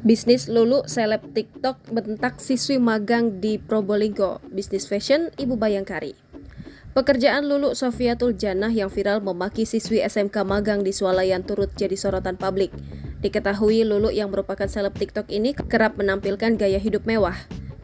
Bisnis Lulu seleb TikTok bentak siswi magang di Probolinggo. Bisnis fashion Ibu Bayangkari. Pekerjaan Lulu Sofiatul Jannah yang viral memaki siswi SMK magang di Swalayan turut jadi sorotan publik. Diketahui Lulu yang merupakan seleb TikTok ini kerap menampilkan gaya hidup mewah.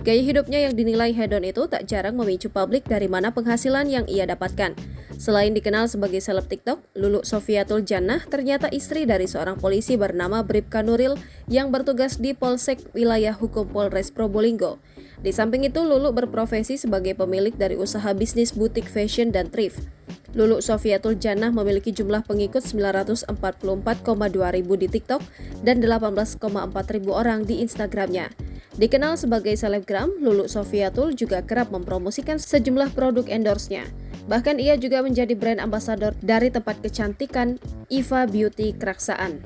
Gaya hidupnya yang dinilai hedon itu tak jarang memicu publik dari mana penghasilan yang ia dapatkan. Selain dikenal sebagai seleb TikTok, Lulu Sofiatul Jannah ternyata istri dari seorang polisi bernama Bribka Nuril yang bertugas di Polsek Wilayah Hukum Polres Probolinggo. Di samping itu, Lulu berprofesi sebagai pemilik dari usaha bisnis butik fashion dan thrift. Lulu Sofiatul Jannah memiliki jumlah pengikut 944,2 ribu di TikTok dan 18,4 ribu orang di Instagramnya. Dikenal sebagai selebgram, Lulu Sofiatul juga kerap mempromosikan sejumlah produk endorse-nya. Bahkan ia juga menjadi brand ambassador dari tempat kecantikan Iva Beauty Keraksaan.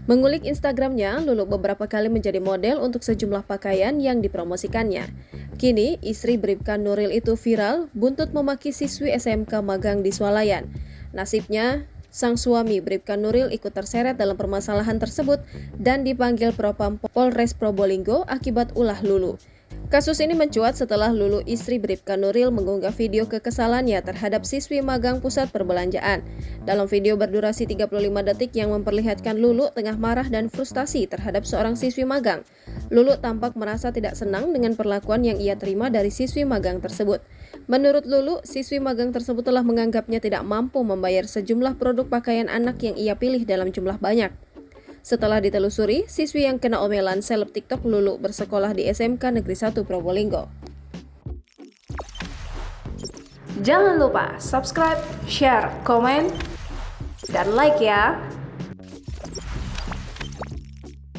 Mengulik Instagramnya, Lulu beberapa kali menjadi model untuk sejumlah pakaian yang dipromosikannya. Kini, istri Bribka Nuril itu viral buntut memaki siswi SMK magang di Swalayan. Nasibnya, sang suami Bribka Nuril ikut terseret dalam permasalahan tersebut dan dipanggil Propam Polres Probolinggo akibat ulah Lulu. Kasus ini mencuat setelah Lulu istri Bribka Nuril mengunggah video kekesalannya terhadap siswi magang pusat perbelanjaan. Dalam video berdurasi 35 detik yang memperlihatkan Lulu tengah marah dan frustasi terhadap seorang siswi magang. Lulu tampak merasa tidak senang dengan perlakuan yang ia terima dari siswi magang tersebut. Menurut Lulu, siswi magang tersebut telah menganggapnya tidak mampu membayar sejumlah produk pakaian anak yang ia pilih dalam jumlah banyak. Setelah ditelusuri, siswi yang kena omelan seleb TikTok Lulu bersekolah di SMK Negeri 1 Probolinggo. Jangan lupa subscribe, share, komen, dan like ya!